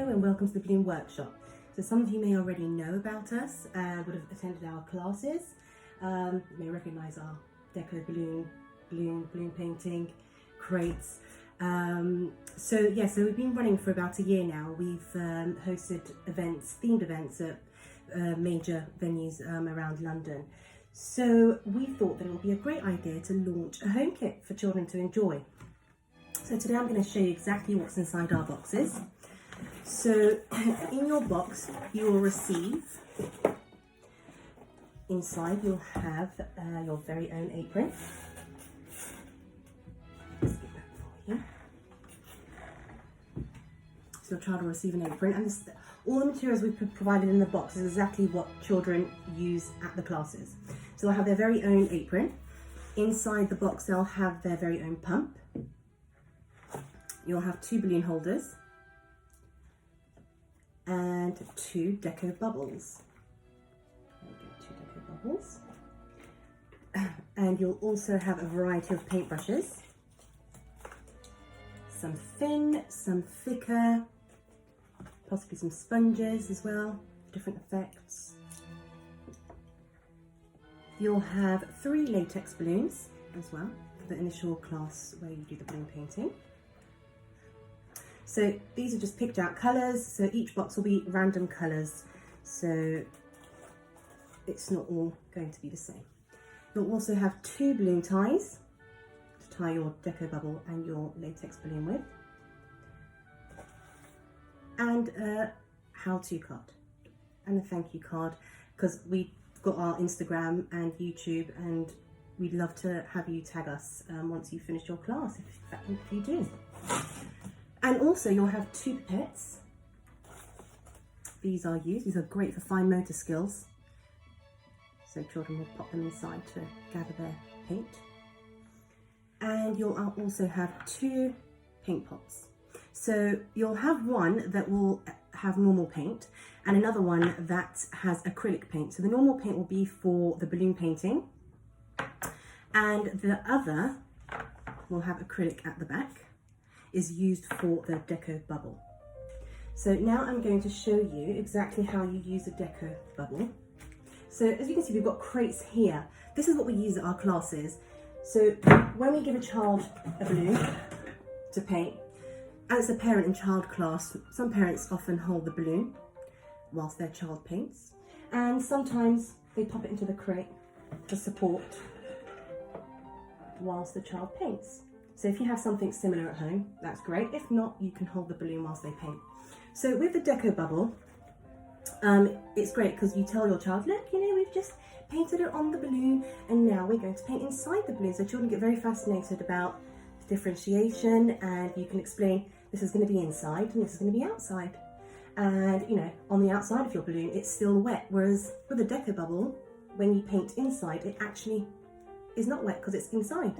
Hello and welcome to the Balloon Workshop. So some of you may already know about us, would have attended our classes, you may recognise our deco balloon painting, crates. So we've been running for about a year now. We've hosted events, themed events at major venues around London. So we thought that it would be a great idea to launch a home kit for children to enjoy. So today I'm going to show you exactly what's inside our boxes. So in your box you will receive, inside you'll have your very own apron. Let's get that for you. So your child will receive an apron, and all the materials we've provided in the box is exactly what children use at the classes. So they'll have their very own apron. Inside the box they'll have their very own pump. You'll have 2 balloon holders and 2 deco bubbles. There we go, 2 deco bubbles. And you'll also have a variety of paintbrushes. Some thin, some thicker, possibly some sponges as well, different effects. You'll have 3 latex balloons as well for the initial class where you do the balloon painting. So these are just picked out colours, so each box will be random colours, so it's not all going to be the same. You'll also have 2 balloon ties to tie your deco bubble and your latex balloon with, and a how-to card and a thank you card, because we've got our Instagram and YouTube and we'd love to have you tag us once you finish your class, if you do. And also you'll have 2 pipettes. These are great for fine motor skills. So children will pop them inside to gather their paint. And you'll also have 2 paint pots. So you'll have one that will have normal paint and another one that has acrylic paint. So the normal paint will be for the balloon painting and the other will have acrylic at the back, is used for the deco bubble. So now I'm going to show you exactly how you use a deco bubble. So as you can see, we've got crates here. This is what we use at our classes. So when we give a child a balloon to paint, as a parent in child class, some parents often hold the balloon whilst their child paints, and sometimes they pop it into the crate for support whilst the child paints. So if you have something similar at home, that's great. If not, you can hold the balloon whilst they paint. So with the deco bubble, it's great because you tell your child, look, we've just painted it on the balloon and now we're going to paint inside the balloon. So children get very fascinated about the differentiation, and you can explain this is going to be inside and this is going to be outside. And on the outside of your balloon, it's still wet. Whereas with a deco bubble, when you paint inside, it actually is not wet because it's inside.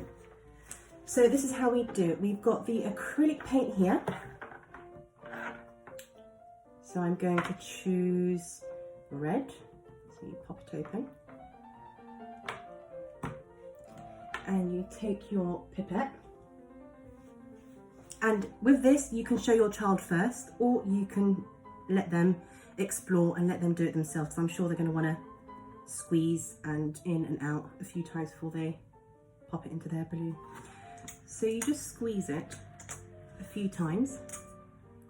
So this is how we do it. We've got the acrylic paint here. So I'm going to choose red. So you pop it open. And you take your pipette. And with this, you can show your child first, or you can let them explore and let them do it themselves. So I'm sure they're going to want to squeeze and in and out a few times before they pop it into their balloon. So you just squeeze it a few times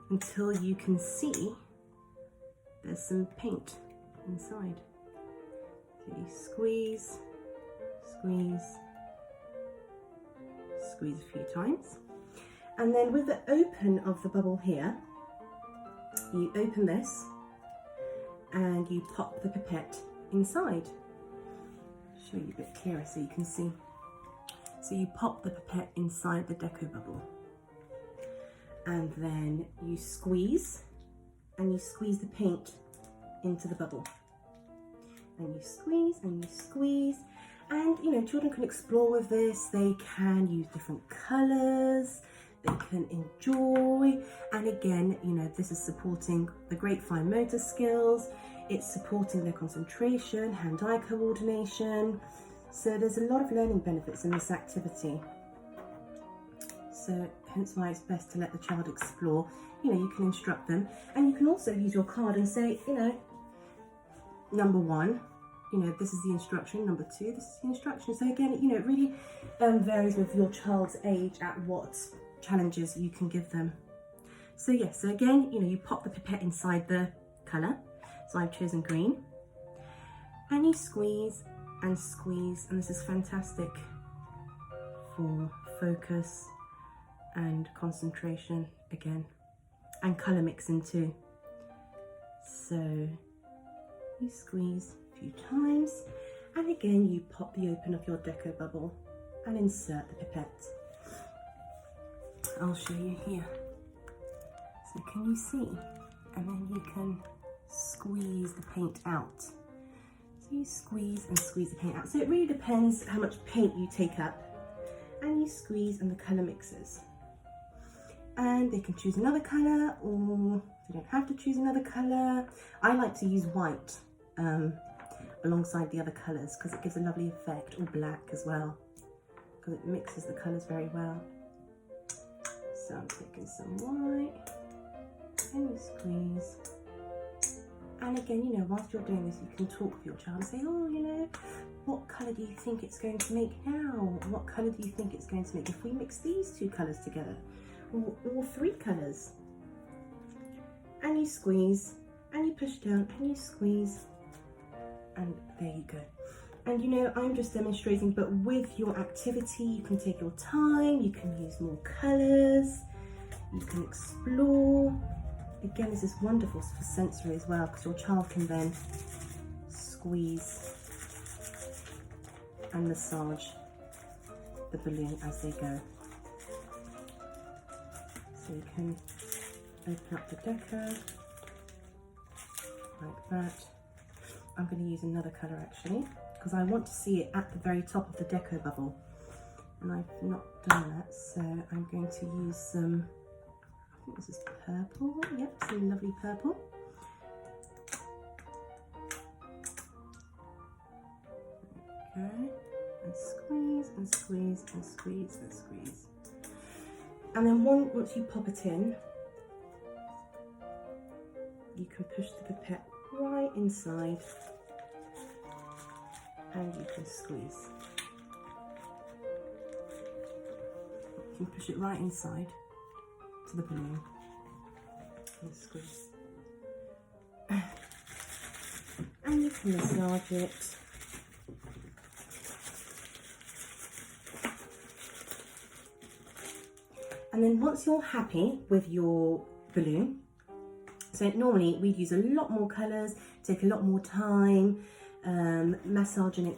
until you can see there's some paint inside. So you squeeze, squeeze, squeeze a few times. And then with the open of the bubble here, you open this and you pop the pipette inside. I'll show you a bit clearer so you can see. So you pop the pipette inside the deco bubble and then you squeeze the paint into the bubble. And you squeeze and you squeeze, and children can explore with this. They can use different colours, they can enjoy, and again, this is supporting the great fine motor skills, it's supporting their concentration, hand-eye coordination. So there's a lot of learning benefits in this activity. So hence why it's best to let the child explore. You know, you can instruct them, and you can also use your card and say, you know, number 1, you know, this is the instruction. Number 2, this is the instruction. So again, you know, it really varies with your child's age at what challenges you can give them. So yes, so again, you know, you pop the pipette inside the colour. So I've chosen green, and you squeeze and squeeze, and this is fantastic for focus and concentration again, and colour mixing too. So you squeeze a few times, and again you pop the open of your deco bubble and insert the pipette. I'll show you here. So can you see? And then you can squeeze the paint out. So you squeeze and squeeze the paint out. So it really depends how much paint you take up, and you squeeze and the colour mixes. And they can choose another colour, or they don't have to choose another colour. I like to use white alongside the other colours because it gives a lovely effect, or black as well, because it mixes the colours very well. So I'm taking some white, and you squeeze. And again, you know, whilst you're doing this, you can talk with your child and say, oh, you know, what colour do you think it's going to make now? What colour do you think it's going to make if we mix these 2 colours together? Or 3 colours? And you squeeze, and you push down, and you squeeze, and there you go. And you know, I'm just demonstrating, but with your activity, you can take your time, you can use more colours, you can explore. Again, this is wonderful for sensory as well, because your child can then squeeze and massage the balloon as they go. So you can open up the deco like that. I'm going to use another colour actually, because I want to see it at the very top of the deco bubble, and I've not done that, so I'm going to use some, I think this is purple, yep, some lovely purple. Okay, and squeeze and squeeze and squeeze and squeeze. And then once you pop it in, you can push the pipette right inside, and you can squeeze. You can push it right inside to the balloon and squeeze. And you can massage it. And then once you're happy with your balloon, so normally we'd use a lot more colours, take a lot more time, massaging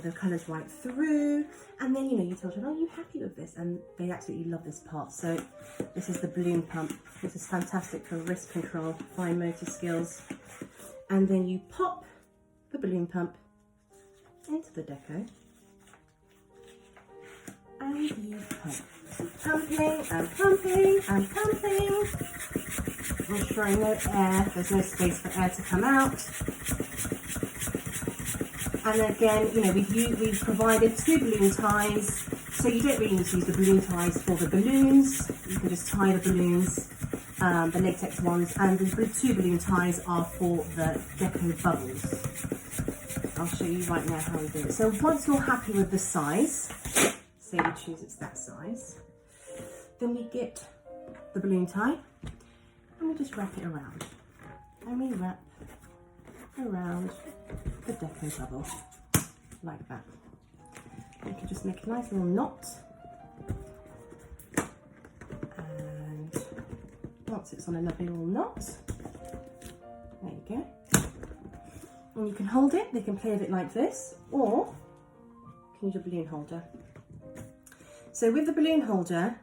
the colours right through, and then, you know, you tell them, are you happy with this? And they absolutely love this part. So this is the balloon pump. This is fantastic for wrist control, fine motor skills. And then you pop the balloon pump into the deco, and you pump. Pumping and pumping and pumping, ensuring no air, there's no space for air to come out. And again, you know, we've provided 2 balloon ties, so you don't really need to use the balloon ties for the balloons. You can just tie the balloons, the latex ones, and the 2 balloon ties are for the deco bubbles. I'll show you right now how we do it. So once you're happy with the size, say we choose it's that size, then we get the balloon tie and we just wrap it around, and we wrap around the deco bubble like that. You can just make a nice little knot, and once it's on a lovely little knot, there you go. And you can hold it, they can play with it like this, or you can use your balloon holder. So with the balloon holder,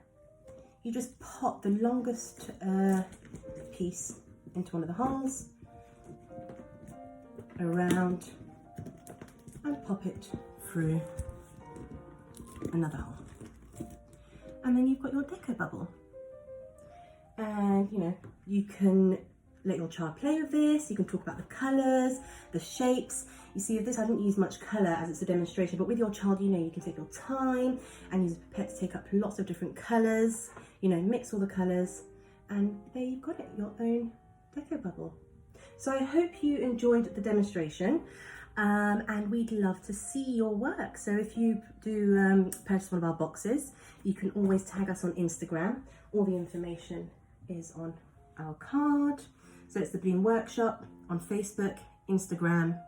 you just pop the longest piece into one of the holes, around, and pop it through another hole. And then you've got your deco bubble. And, you know, you can let your child play with this, you can talk about the colours, the shapes. You see, with this I didn't use much colour as it's a demonstration, but with your child, you know, you can take your time and use a pipette get to take up lots of different colours, you know, mix all the colours, and there you've got it, your own deco bubble. So I hope you enjoyed the demonstration, and we'd love to see your work. So if you do purchase one of our boxes, you can always tag us on Instagram. All the information is on our card. So it's the Bloom Workshop on Facebook, Instagram,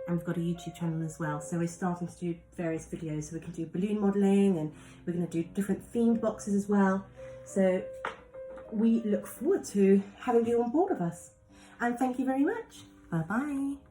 and we've got a YouTube channel as well. So we're starting to do various videos. So we can do balloon modelling, and we're going to do different themed boxes as well. So we look forward to having you on board with us. And thank you very much. Bye bye.